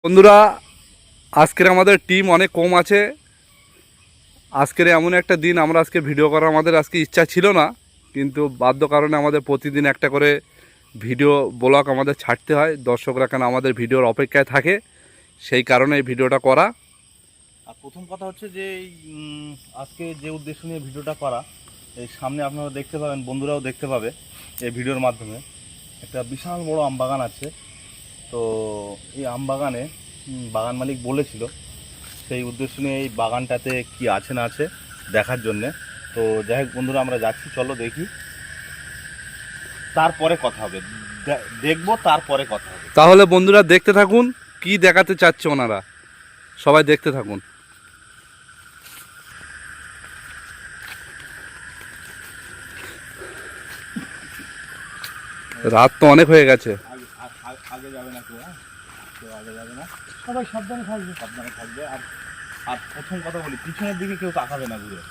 বন্ধুরা, আজকের আমাদের টিম অনেক কম আছে। আজকের এমন একটা দিন, আমরা আজকে ভিডিও করার আমাদের আজকে ইচ্ছা ছিল না, কিন্তু বাধ্য কারণে আমাদের প্রতিদিন একটা করে ভিডিও ব্লগ আমাদের ছাড়তে হয়। দর্শকরা কেন আমাদের ভিডিওর অপেক্ষায় থাকে, সেই কারণে এই ভিডিওটা করা। আর প্রথম কথা হচ্ছে যে আজকে যে উদ্দেশ্য নিয়ে ভিডিওটা করা, এই সামনে আপনারা দেখতে পাবেন, বন্ধুরাও দেখতে পাবে এই ভিডিওর মাধ্যমে, একটা বিশাল বড় আম বাগান আছে। তো এই আম বাগানে বাগান মালিক বলেছিল সেই উদ্দেশ্য নিয়ে এই বাগানটাতে কি আছে না আছে দেখার জন্যে। তো যাই হোক বন্ধুরা, আমরা যাচ্ছি, চলো দেখি, তারপরে কথা হবে, দেখবো তারপরে কথা হবে। তাহলে বন্ধুরা দেখতে থাকুন, কি দেখাতে চাচ্ছে ওনারা, সবাই দেখতে থাকুন। রাত তো অনেক হয়ে গেছে। আগে যাবে না কেউ, কেউ আগে যাবে না, সবাই সাবধানে থাকবে, সাবধানে থাকবে। আর আর প্রথম কথা বলি, পিছনের দিকে কেউ তাকাবে না, ঘুরে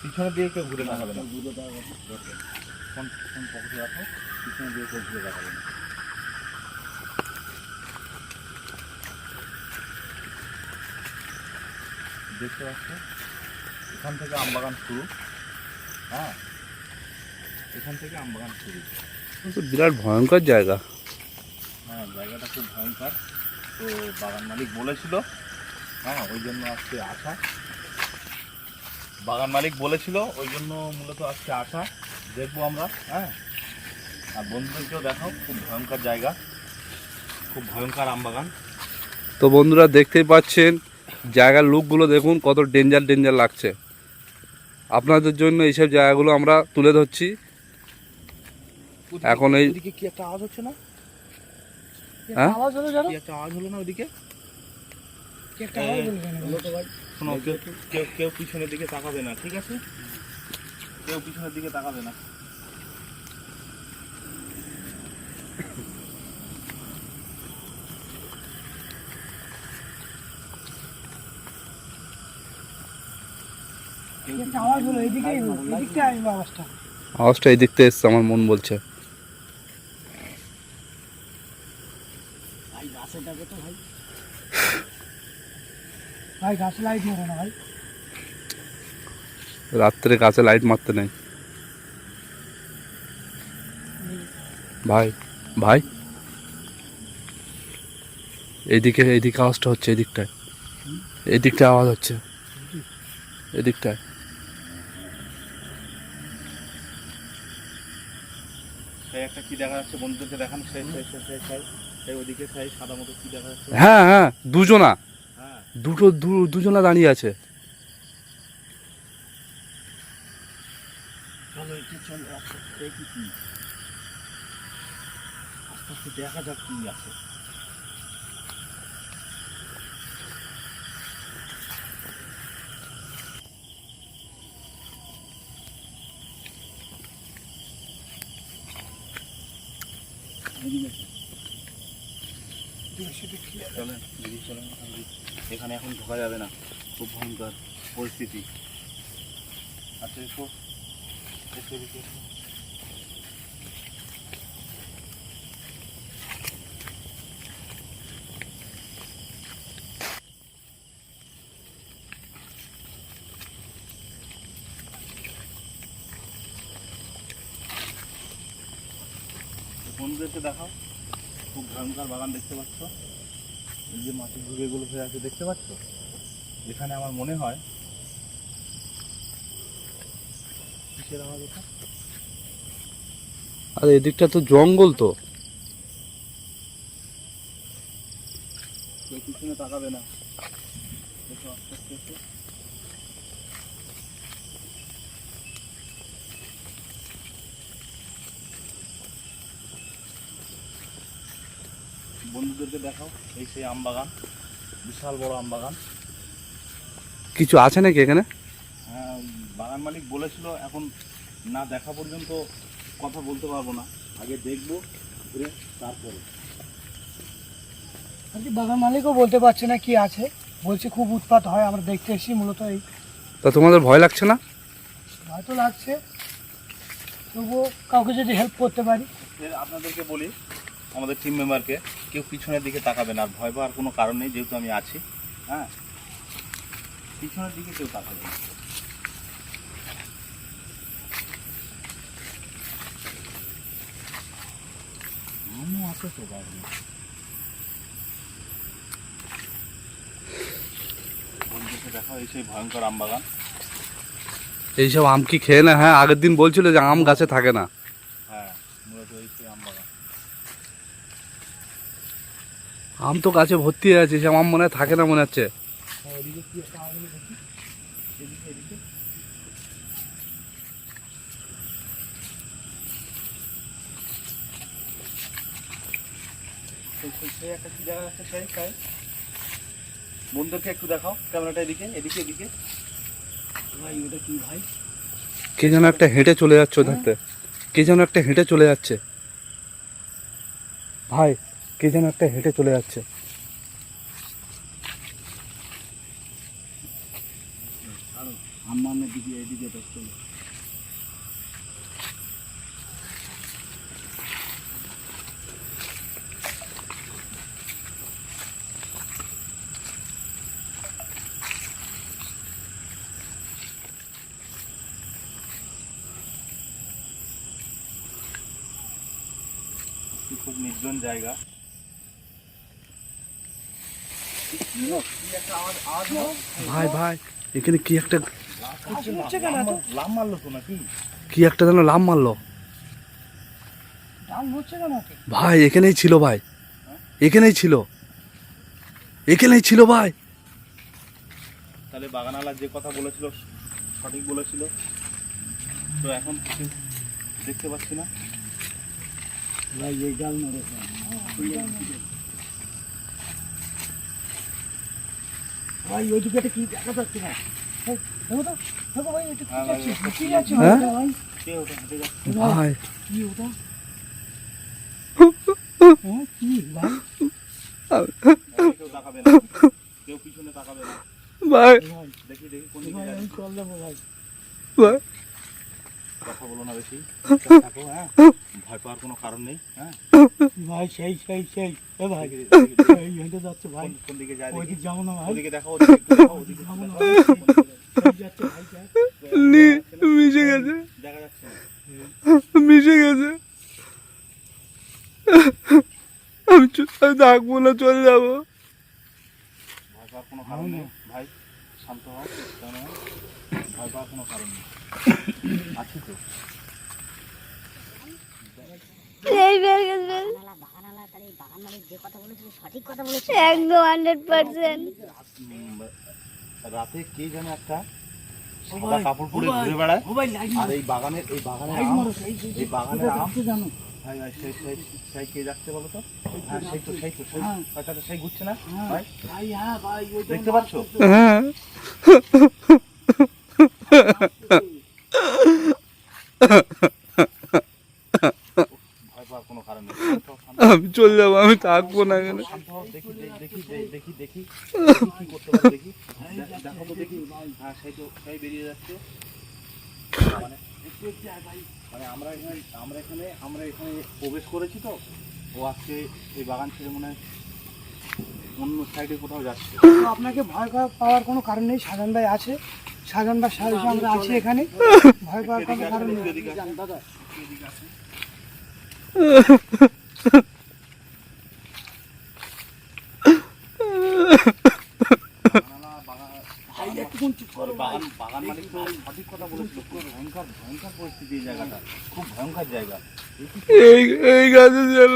পিছনের দিকে কেউ ঘুরে তাকাবে না, ফোন পকেটে রাখো, পিছনের দিকে কেউ ঘুরে তাকাবে না। দেখতে পাচ্ছ, এখান থেকে আমবাগান শুরু। হ্যাঁ, এখান থেকে আমবাগান শুরু। বিরাট ভয়ঙ্কর জায়গা। হ্যাঁ, জায়গাটা খুব ভয়ঙ্কর। তো বাগান মালিক বলেছিল, হ্যাঁ, ওই জন্য আজকে আসা। বাগান মালিক বলেছিল ওই জন্য মূলত আজকে আসা, দেখবো আমরা। হ্যাঁ, আর বন্ধুদেরকেও দেখাও, খুব ভয়ঙ্কর জায়গা, খুব ভয়ঙ্কর আমবাগান। তো বন্ধুরা দেখতেই পাচ্ছেন, জায়গার লুকগুলো দেখুন কত ডেঞ্জার লাগছে। আপনাদের জন্য এইসব জায়গাগুলো আমরা তুলে ধরছি। এখন এই ওদিকে কি একটা আওয়াজ হচ্ছে না? হ্যাঁ, আওয়াজ হলো, জানো, কি একটা আওয়াজ হলো না ওদিকে? কি একটা আওয়াজ হলো তো ভাই? শোনো, কেউ কেউ পিছনের দিকে তাকাবে না, ঠিক আছে? কেউ পিছনের দিকে তাকাবে না। আওয়াজটা এই দিক থেকে এসছে, আমার মন বলছে। রাত্রে গাছে লাইট মারতে নেই ভাই। ভাই এইদিকে আওয়াজটা হচ্ছে, এদিকটায় আওয়াজ হচ্ছে, এদিকটায়। সেই একটা কি দেখা যাচ্ছে, বন্ধুদেরকে দেখান, সেই ওদিকে সেই সাদা মতো কি দেখা যাচ্ছে? হ্যাঁ হ্যাঁ, দুজনা, হ্যাঁ, দুজনা দাঁড়িয়ে আছে। চলো একটু, চলো আস্তে আস্তে, কি আস্তে আস্তে দেখা যাক কি আছে। এখানে এখন ঢোকা যাবে না, খুব ভয়ঙ্কর পরিস্থিতি। আচ্ছা, এসো এসো এসো। বন্ধুদেরকে দেখাও, খুব ভয়ঙ্কর বাগান দেখতে পাচ্ছ, এই যে মাটির ঝুড়িগুলো হয়ে আছে দেখতে পাচ্ছ, এখানে আমার মনে হয় কিসের আওয়াজ এটা? আর এদিকটা তো জঙ্গল, তো কেউ পিছনে তাকাবে না, এসো আস্তে আস্তে এসো। বন্ধুদেরকে দেখাও, এই সেই আম বাগান, বিশাল বড় আম বাগান। কিছু আছে নাকি এখানে? হ্যাঁ, বাগান মালিক বলেছিল, এখন না দেখা পর্যন্ত কথা বলতে পারবো না, আগে দেখবো ঘুরে তারপরে। আর কি বাগান মালিকও বলতে পারছে না কি আছে, বলছে খুব উৎপাত হয়, আমরা দেখতে এসেছি মূলত। এই তা তোমাদের ভয় লাগছে না? ভয় তো লাগছে, তবুও কাউকে যদি হেল্প করতে পারি। আপনাদেরকে বলি, আমাদের টিম মেম্বারকে, কেউ পিছনের দিকে তাকাবে না, আর ভয় পাওয়ার কোনো কারণ নেই, যেহেতু আমি আছি। হ্যাঁ, পিছনের দিকে কেউ তাকাবে না। আছে তো বাগানে, বন্ধুকে দেখাও, এই সেই ভয়ঙ্কর আম বাগান। এইসব আম কি খেয়ে না? হ্যাঁ, আগের দিন বলছিল যে আম গাছে থাকে না। হ্যাঁ, মূলত এই সেই আম বাগান। আম তো গাছে ভর্তি হয়ে আছে, সব আম মনে হয় থাকে না মনে হচ্ছে। এদিকে কি একটা আগুন দেখি। এদিকে এদিকে সেই একটা কি জায়গা আছে, সেই বন্ধুকে একটু দেখাও ক্যামেরাটা, এদিকে এদিকে এদিকে। ভাই ওটা কি ভাই? কে যেন একটা হেঁটে চলে যাচ্ছে ওধারতে, কে যেন একটা হেঁটে চলে যাচ্ছে ভাই, কে যেন একটা হেঁটে চলে যাচ্ছে। আম্মানের দিকে এদিকে দেখতে। খুব নির্জন জায়গা। ভাই ভাই, এখানে কি একটা লাম মারলো তো নাকি? কি একটা যেন লাম মারলো ডাল হচ্ছে কেন ওকে? ভাই। এখানেই ছিল ভাই, এখানেই ছিল, এখানেই ছিল ভাই। তাহলে বাগানালা যে কথা বলেছিল সঠিক বলেছিল, তো এখন কিছু দেখতে পাচ্ছি না। ভাই এই ডাল নড়ে ভাই, ওইদিকে একটা কি দেখা যাচ্ছে না? এই, দেখো তো, দেখো ভাই, এটা কি হ্যাঁ, যাচ্ছে? ভাই, কি যাচ্ছে হ্যাঁ? ওটা ভাই? কে ওটা হেঁটে যাচ্ছে? ভাই কি ওটা? হ্যাঁ, কি ভাই? কেউ তাকাবে না, কেউ পিছনে তাকাবে না। ভাই ভাই, দেখি দেখি কোন দিকে ভাই যাচ্ছে। আমি চল যাবো ভাই। ভাই কথা বলো না বেশি, থাকো। হ্যাঁ, ভয় পাওয়ার কোনো কারণ নেই। হ্যাঁ, ভাই সেই এ ভাই, দেখি, দেখি, দেখি। এই হেঁটে যাচ্ছে ভাই। কোন দিকে যায় দেখি। ওইদিকে যাবো না ভাই। ওদিকে দেখাও, ওদিকে একটু দেখাও, ওদিকে একটু যাবো না দেখাও। ভাই। সেই যাচ্ছে ভাই, যাক। মিশে গেছে, দেখা যাচ্ছে না। মিশে গেছে। আমি থাকবো না, চলে যাবো। ভয় পাওয়ার কোনো কারণ নেই ভাই, শান্ত হও। কেন ভয় পাওয়ার কোনো কারণ নেই, আছি তো। একদম 100%। রাতে কে যেন একটা সাদা কাপড় পরে ঘুরে বেড়ায়, ও ভাই লাইট আর এই বাগানের লাইট আম, মারো, সেই এই বাগানের আম। জানো? ভাই ভাই, সেই কে যাচ্ছে বলো তো? হ্যাঁ, সেই হ্যাঁ। হয়তো সেই ঘুরছে না হ্যাঁ, ভাই, ভাই, হ্যাঁ ভাই, ওই তো দেখতে পাচ্ছ? হ্যাঁ ভয় পাওয়ার কোনো কারণ নেই, শান্ত হও, শান্ত হও। আমি চলে যাবো, আমি থাকবো না এখানে। শান্ত হও, দেখি কি করতে পারি দেখি। দেখো তো দেখি। হ্যাঁ, সেই বেরিয়ে যাচ্ছে। মানে মানে আমরা এখানে প্রবেশ করেছি তো, ও আজকে এই বাগান ছেড়ে মনে হয় অন্য সাইডে কোথাও যাচ্ছে। তো আপনাকে ভয় পাওয়ার কোনো কারণ নেই, সাজান ভাই আছে, সাজান ভাই সাথে আমরা আছি এখানে, ভয় পাওয়ার কোনো কারণ নেই। এদিকে আসুন, দাদা এদিকে আসুন। ভাই একটুক্ষণ চুপ করো ভাই। বাগান মালিক তো সঠিক কথা বলেছিল, খুব ভয়ঙ্কর পরিস্থিতি এই জায়গাটা, খুব ভয়ঙ্কর জায়গা। এই এই গাছে ছিল,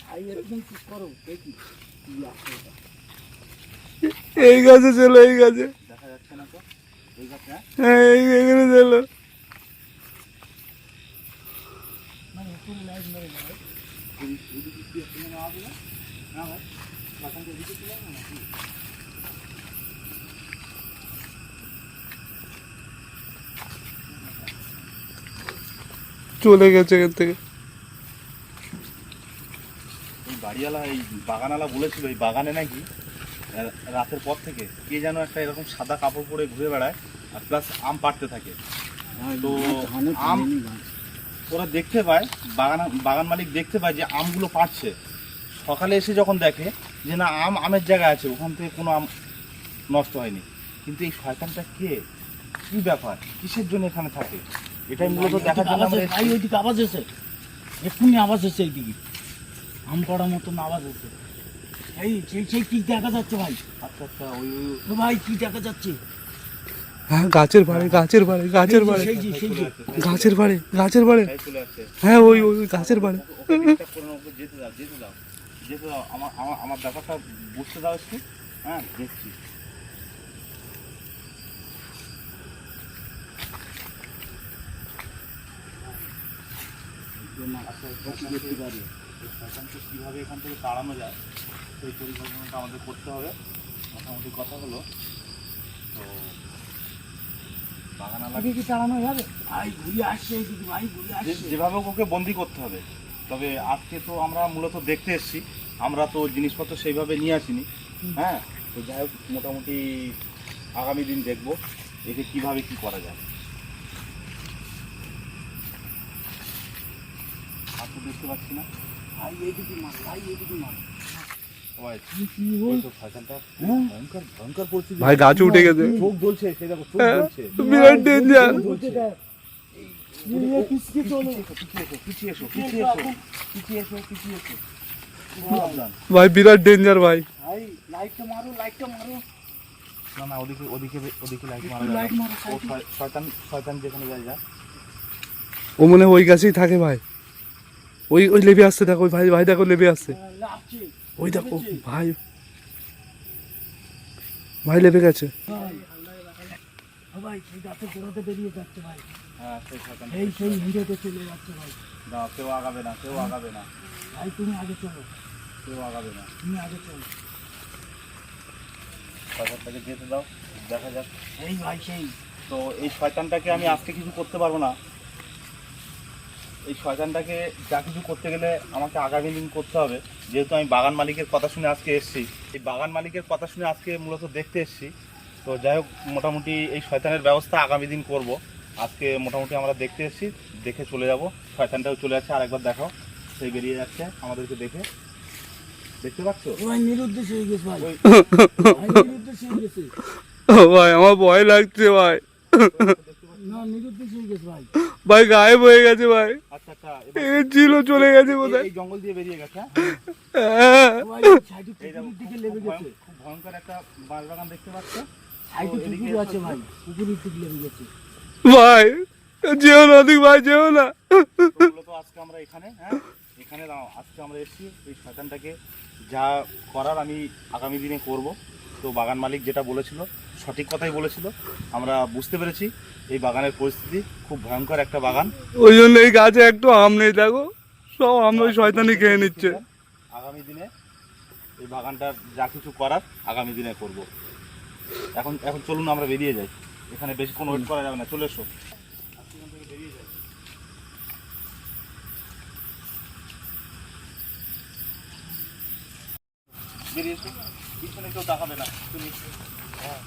ভাই একটুক্ষণ চুপ করো, দেখি কি আছে এটা। এই গাছে ছিল, এই গাছে। দেখা যাচ্ছে না তো এই গাছ? হ্যাঁ, হ্যাঁ, এখানে ছিল। মানে একটু লাইট মেরে দাও। এদিকে কি একটা মনে হবে না? না ভাই, বাগানটা এদিকে ছিল না নাকি? চলে গেছে এখান থেকে। এই বাড়িওয়ালা, এই বাগানওয়ালা বলেছিল এই বাগানে নাকি রাতের পর থেকে কে যেন একটা এরকম সাদা কাপড় পরে ঘুরে বেড়ায়, আর প্লাস আম পাড়তে থাকে। তো আম ওরা দেখতে পায়, বাগান মালিক দেখতে পায় যে আমগুলো পাড়ছে, সকালে এসে যখন দেখে যে না আমের জায়গা আছে, ওখান থেকে কোনো আম নষ্ট হয়নি, কিন্তু এই শয়তানটা কে, কি ব্যাপার, কিসের জন্য এখানে থাকে, এটাই মূলত দেখার জন্য আমরা ভাই ওইদিকে আওয়াজ এসে, এক্ষুনি আওয়াজ এসে এইদিকে আম পড়ার মতন আওয়াজ এসে। এই সেই কি দেখা যাচ্ছে ভাই? আচ্ছা আচ্ছা, ওই ও ভাই কি দেখা যাচ্ছে? হ্যাঁ গাছের বাড়ি, গাছের বাড়ি, গাছের বাড়ি, সেই যে গাছের বাড়ি, গাছের বাড়ি। এই চলে আসছে। হ্যাঁ ওই ওই ওই গাছের বাড়ি। ওকে disturb করো না, ওকে যেতে দাও, যেতে দাও, যেতে দাও, আমার ব্যাপারটা বুঝতে দাও একটু। হ্যাঁ দেখছি। কিভাবে এখান থেকে তাড়ানো যায় সেই পরিকল্পনাটা আমাদের করতে হবে। মোটামুটি কথা হলো তো বাগানালা কি চালানো যাবে? ভাই ঘুরে আসছে এইদিকে, ভাই ঘুরে আসছে। যেভাবে ওকে বন্দি করতে হবে। তবে আজকে তো আমরা মূলত দেখতে এসেছি, আমরা তো জিনিসপত্র সেইভাবে নিয়ে আসিনি। হ্যাঁ, তো যাই হোক মোটামুটি আগামী দিন দেখবো একে কিভাবে কি করা যায়। আর তো দেখতে পাচ্ছি না। ভাই এইদিকে মার, ভাই এইদিকে মার। সবাই কি ওই তো শয়তানটা ভয়ঙ্কর ভয়ঙ্কর পরিস্থিতি। ভাই গাছে উঠে গেছে, চোখ জ্বলছে, সেই দেখো চোখ জ্বলছে। বিরাট ডেঞ্জার। বলতে দেয় পিছিয়ে চলো, পিছিয়ে এসো, পিছিয়ে এসো, পিছিয়ে এসো, পিছিয়ে এসো। সাবধান। ভাই বিরাট ডেঞ্জার ভাই। ভাই লাইটটা মারো, লাইটটা মারো। না না, ওদিকে ওদিকে ওদিকে লাইট মারা একটু যাবে লাইট না। মারো, ও শয়তান শয়তান যেখানে যায় যা। ও মনে হয় ওই গাছেই থাকে ভাই। ওই ওই লেবে আসছে, দেখো ওই ভাই, ভাই দেখো লেবে আসছে, লাগছে ওই দেখো ভাই, ভাই লেবে গেছে। ভাই সেই গাছের গোড়াতে বেরিয়ে যাচ্ছে ভাই, হ্যাঁ সেই শয়তান। সেই হিন্দুতে চলে যাচ্ছে ভাই। না কেউ আগাবে না, কেউ আগাবে না, ভাই তুমি আগে চলো, কেউ আগাবে না। তুমি আগে চলো। শয়তানটাকে যেতে দাও, দেখা যাক। এই ভাই সেই তো এই শয়তানটাকে আমি আজকে কিছু করতে পারবো না। এই শয়তানটাকে যা কিছু করতে গেলে আমাকে আগামী দিন করতে হবে। যেহেতু আমি বাগান মালিকের কথা শুনে আজকে এসেছি, এই বাগান মালিকের কথা শুনে আজকে মূলত দেখতে এসেছি। তো যাই হোক মোটামুটি এই শয়তানের ব্যবস্থা আগামী দিন করব। আজকে মোটামুটি আমরা দেখতে এসেছি, দেখে চলে যাব। শয়তানটাও চলে যাচ্ছে, আরেকবার দেখাও, সেই বেরিয়ে যাচ্ছে আমাদেরকে দেখে। দেখতে পাচ্ছ? ভাই নিরুদ্দেশ হয়ে গেছে ভাই, ওই ভাই নিরুদ্দেশ হয়ে গেছে, ও ভাই আমার ভয় লাগছে ভাই, না নিরুদ্দেশ হয়ে গেছে ভাই। ভাই গায়েব হয়ে গেছে ভাই, আচ্ছা আচ্ছা, এ ছিল চলে গেছে কোথায়। এই জঙ্গল দিয়ে বেরিয়ে গেছে। হ্যাঁ। ভাই সাইডে এই দেখো, পুকুরের দিকে লেগে গেছে, খুব ভয়ঙ্কর একটা বাঁশবাগান দেখতে পাচ্ছ। সাইডে এদিকে পুকুর এসো আছে তো। ভাই, পুকুরের দিকে লেগে গেছে। ভাই যেও না ওদিক, ভাই যেও না। তো মূলত আজকে আমরা এখানে, হ্যাঁ এখানে আজকে আমরা এসেছি এই শয়তানটাকে যা করার আমি আগামী দিনে করব। তো বাগান মালিক যেটা বলেছিল সঠিক কথাই বলেছিল। আমরা বুঝতে পেরেছি এই বাগানের পরিস্থিতি খুব ভয়ঙ্কর একটা বাগান। ওই জন্য এই গাছে একটু আম নেই, দেখো সব আম ওই শয়তানি খেয়ে নিচ্ছে। আগামী দিনে এই বাগানটার যা কিছু করার আগামী দিনে করব। এখন এখন চলুন আমরা বেরিয়ে যাই, এখানে বেশি কোনো ওয়েট করা যাবে না, চলে এসো। এখান থেকে বেরিয়ে যাই। বেরিয়ে এসো, পিছনে কেউ তাকাবে না, তুমি হ্যাঁ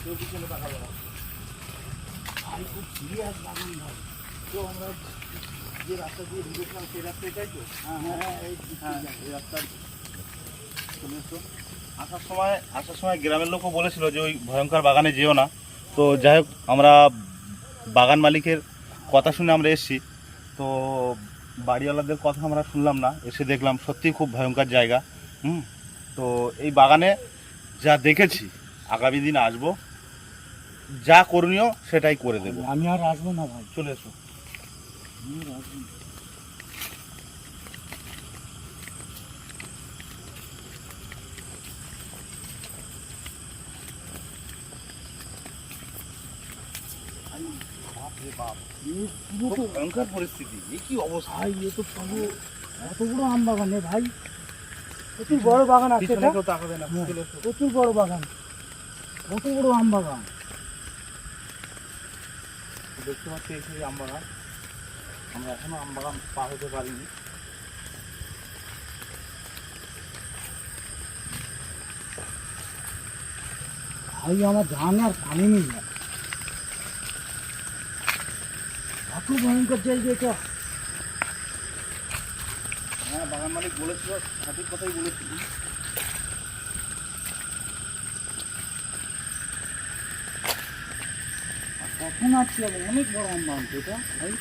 কেউ পিছনে তাকাবে না। ভাই খুব সিরিয়াস বাগান ভাই। তো আমরা যে রাস্তা দিয়ে ঢুকেছিলাম সেই রাস্তা এটাই তো? হ্যাঁ হ্যাঁ হ্যাঁ এই রাস্তা। চলে এসো। আসার সময় গ্রামের লোকও বলেছিল যে ওই ভয়ঙ্কর বাগানে যেও না। তো যাই হোক আমরা বাগান মালিকের কথা শুনে আমরা এসেছি। তো বাড়িওয়ালাদের কথা আমরা শুনলাম না, এসে দেখলাম সত্যিই খুব ভয়ঙ্কর জায়গা। তো এই বাগানে যা দেখেছি আগামী দিন আসবো, যা করণীয় সেটাই করে দেবো। আমি আর আসবো না ভাই, চলে এসো। আমি আর আসবো না। খুব ভয়ঙ্কর পরিস্থিতি, এই কি অবস্থা। ভাই এ তো পুরো এত বড় আম বাগানে ভাই, প্রচুর বড় বাগান আছে পিছনে এটা, কেউ তাকাবে না, চলে এসো। প্রচুর বড় বাগান। কত বড় আম বাগান। দেখতে পাচ্ছি এই সেই আমবাগান, আমরা এখনো আমবাগান পার হতে পারিনি। ভাই আমার ধান আর পানি নেই ভাই, এত ভয়ঙ্কর জায়গা এটা। হ্যাঁ বাগান মালিক বলেছিল, সঠিক কথাই বলেছিল। কখন আসছি অনেক বড় আম বাগান তো এটা ভাই।